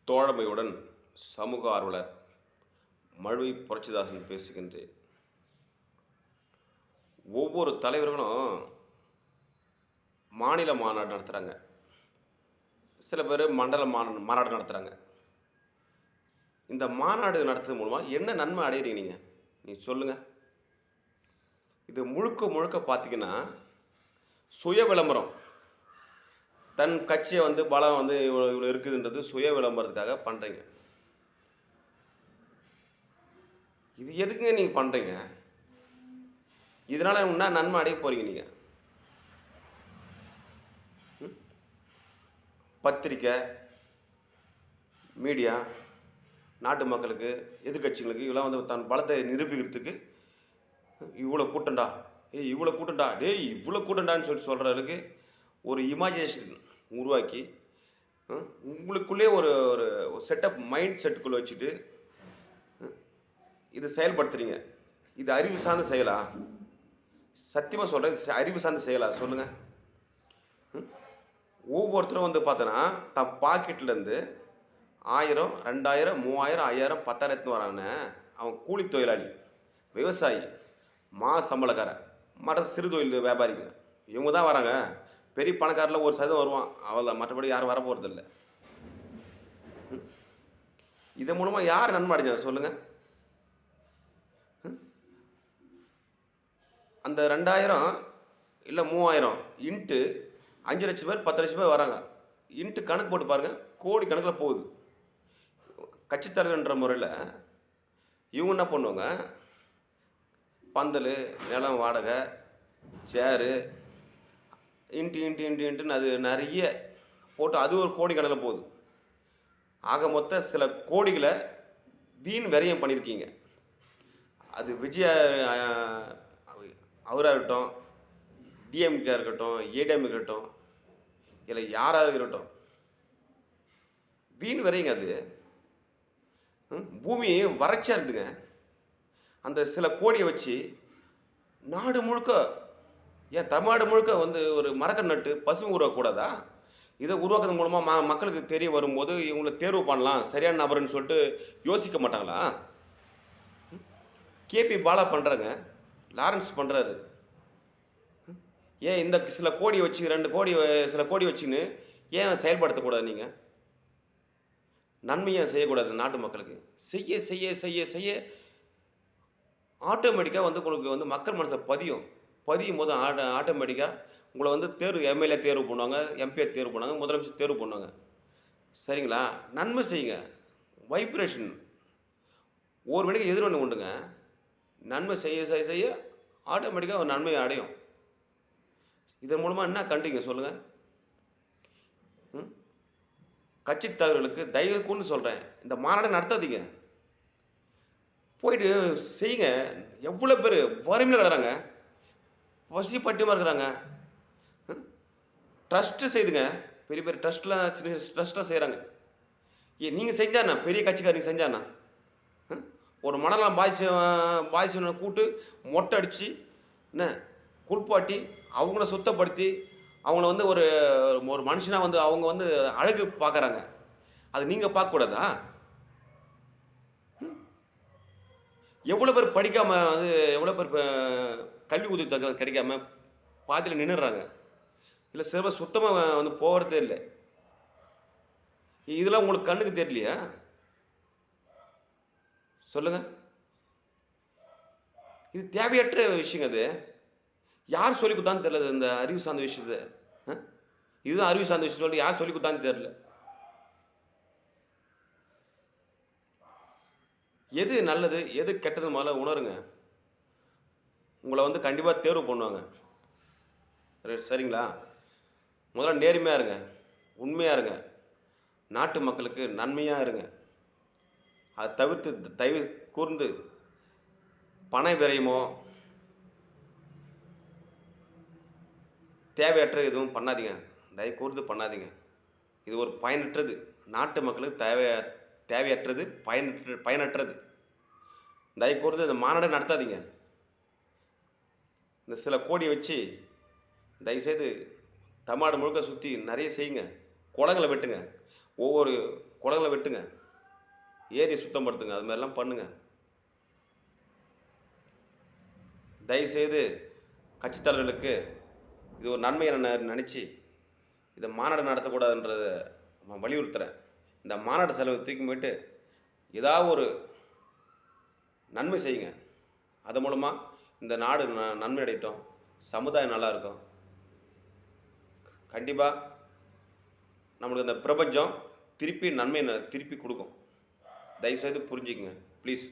தோழமையுடன் சமூக ஆர்வலர் மழுவை புரட்சிதாசன் பேசுகின்றேன். ஒவ்வொரு தலைவர்களும் மாநில மாநாடு நடத்துகிறாங்க. சில பேர் மண்டல மாநாடு நடத்துகிறாங்க. இந்த மாநாடு நடத்துறது மூலமாக என்ன நன்மை அடையிறீங்க நீங்கள் சொல்லுங்கள். இது முழுக்க முழுக்க பார்த்தீங்கன்னா சுய விளம்பரம். தன் கட்சியை பலம் இவ்வளோ இவ்வளோ இருக்குதுன்றது சுய விளம்பரத்துக்காக பண்ணுறீங்க. இது எதுக்குங்க நீங்கள் பண்ணுறீங்க? இதனால் என்ன நன்மை அடைய போகிறீங்க? நீங்கள் பத்திரிக்கை, மீடியா, நாட்டு மக்களுக்கு, எதிர்கட்சிகளுக்கு இதெல்லாம் தன் பலத்தை நிரூபிக்கிறதுக்கு இவ்வளோ கூட்டண்டா, இவ்வளோ கூட்டண்டா, இவ்வளோ கூட்டண்டான்னு சொல்கிறதுக்கு ஒரு இமேஜினேஷன் உருவாக்கி உங்களுக்குள்ளே ஒரு ஒரு செட்டப் மைண்ட் செட்டுக்குள்ளே வச்சுட்டு இது செயல்படுத்துறீங்க. இது அறிவு சார்ந்த செயலா? சத்தியமாக சொல்கிறேன், அறிவு சார்ந்த செயலா சொல்லுங்கள். ஒவ்வொருத்தரும் பார்த்தோன்னா தன் பாக்கெட்லேருந்து 1000, 2000, 3000, 5000, 10,000 வராங்க. அவன் கூலி தொழிலாளி, விவசாயி, சம்பளக்காரன், மற்ற சிறு தொழில் வியாபாரிங்க, இவங்க தான் வராங்க. பெரிய பணக்காரில் 1% வருவான், அவ்வளோ. மற்றபடி யாரும் வர போகிறதில்ல. இதன் மூலமாக யார் நன்மை அடைஞ்சாங்க சொல்லுங்கள்? அந்த 2000 இல்லை 3000 இன்ட்டு 5 லட்சம் பேர் 10 லட்சம் பேர் வராங்க. இன்ட்டு கணக்கு போட்டு பாருங்கள், கோடி கணக்கில் போகுது. கட்சித்தலைவர்ன்ற முறையில் இவங்க என்ன பண்ணுவாங்க, பந்தல், நிலம் வாடகை, சேரு, இன்ட்டுன்னு அது நிறைய போட்டு அது ஒரு கோடி கணக்கில் போகுது. ஆக மொத்த சில கோடிகளை வீண் விரயம் பண்ணியிருக்கீங்க. அது விஜய அவராக இருக்கட்டும், டிஎம்கே இருக்கட்டும், ஏடிஎம் இருக்கட்டும், இல்லை யாராக இருக்கட்டும், வீண் விரைங்க. அது பூமி வறட்சியாக இருக்குதுங்க. அந்த சில கோடியை வச்சு நாடு முழுக்க, ஏன் தமிழ்நாடு முழுக்க ஒரு மரக்கன்று நட்டு பசுமை உருவாக்கக்கூடாதா? இதை உருவாக்குறது மூலமாக மக்களுக்கு தெரிய வரும்போது இவங்களை தேர்வு பண்ணலாம், சரியான நபருன்னு சொல்லிட்டு யோசிக்க மாட்டாங்களா? கேபி பாலா பண்ணுறாங்க, லாரன்ஸ் பண்ணுறாரு. ஏன் இந்த சில கோடி வச்சு 2 கோடி சில கோடி வச்சுன்னு ஏன் செயல்படுத்தக்கூடாது? நீங்கள் நன்மையாக செய்யக்கூடாது நாட்டு மக்களுக்கு? செய்ய செய்ய செய்ய செய்ய ஆட்டோமேட்டிக்காக உங்களுக்கு மக்கள் மனசில் பதியும் போது ஆட்டோமேட்டிக்காக உங்களை தேர்வு, எம்எல்ஏ தேர்வு பண்ணுவாங்க, எம்பியை தேர்வு பண்ணுவாங்க, முதலமைச்சர் தேர்வு பண்ணுவாங்க. சரிங்களா? நன்மை செய்யுங்க. வைப்ரேஷன் ஒரு மணிக்கு எதிர்வண்ணு உண்டுங்க. நன்மை செய்ய செய்ய செய்ய ஆட்டோமேட்டிக்காக ஒரு நன்மையை அடையும். இதன் மூலமாக என்ன கண்டிங்க சொல்லுங்கள்? கட்சித் தலைவர்களுக்கு தயவு கூர்ந்து சொல்கிறேன், இந்த மாநாடு நடத்தாதீங்க. போயிட்டு செய்யுங்க. எவ்வளோ பேர் வறுமையில் கிடறாங்க, பசி பட்டியமாக இருக்கிறாங்க. ட்ரஸ்ட்டு செய்துங்க. பெரிய பெரிய ட்ரஸ்ட்லாம், சின்ன சின்ன ட்ரஸ்ட்லாம் செய்கிறாங்க. நீங்கள் செஞ்சாண்ணா, பெரிய கட்சிக்காரங்க செஞ்சாண்ணா, ஒரு மனநலம் பாதிச்சவனை கூட்டு மொட்டை அடித்து என்ன குளிப்பாட்டி அவங்கள சுத்தப்படுத்தி அவங்கள ஒரு ஒரு மனுஷனாக அவங்க அழகு பார்க்குறாங்க. அது நீங்கள் பார்க்கக்கூடாதா? எவ்வளோ பேர் படிக்காமல் எவ்வளோ பேர் கல்வி உதவி கிடைக்காம பாதியில் நின்றுடுறாங்க. இல்லை சிலபஸ் சுத்தமாக போகிறதே இல்லை. இதெல்லாம் உங்களுக்கு கண்ணுக்கு தெரியலையா? சொல்லுங்கள். இது தேவையற்ற விஷயங்க. அது யார் சொல்லி கொடுத்தான்னு தெரியல. இந்த அறிவு சார்ந்த விஷயத்தை, இதுதான் அறிவு சார்ந்த விஷயம் சொல்லி யார் சொல்லி கொடுத்தான்னு தெரியல. எது நல்லது எது கெட்டது முதல்ல உணருங்க. உங்களை கண்டிப்பாக தேர்வு பண்ணுவாங்க. சரிங்களா? முதல்ல நேர்மையாக இருங்க, உண்மையாக இருங்க, நாட்டு மக்களுக்கு நன்மையாக இருங்க. அதை தவிர்த்து தயவு கூர்ந்து பண விரயமோ தேவையற்ற எதுவும் பண்ணாதீங்க. தயவு கூர்ந்து பண்ணாதீங்க. இது ஒரு பயனற்றது. நாட்டு மக்களுக்கு தேவையற்றது, பயனற்றது. தயவு கூர்ந்து இந்த மாநாடு நடத்தாதீங்க. இந்த சில கோடி வச்சு தயவுசெய்து தமிழ்நாடு முழுக்க சுற்றி நிறைய செய்யுங்க. குளங்களை வெட்டுங்க. ஒவ்வொரு குளங்களை வெட்டுங்க, ஏரியை சுத்தப்படுத்துங்க, அது மாதிரிலாம் பண்ணுங்கள். தயவுசெய்து கட்சித் தலைவர்களுக்கு இது ஒரு நன்மையை நினச்சி இதை மாநாடு நடத்தக்கூடாதுன்றதை நான் வலியுறுத்துகிறேன். இந்த மாநாடு செலவு தூக்கி போயிட்டு ஏதாவது ஒரு நன்மை செய்யுங்க. அது மூலமாக இந்த நாடு நன்மை அடையட்டும், சமுதாயம் நல்லா இருக்கும். கண்டிப்பாக நம்மளுக்கு இந்த பிரபஞ்சம் திருப்பி நன்மை திருப்பி கொடுக்கும். தயவுசெய்து புரிஞ்சுக்குங்க ப்ளீஸ்.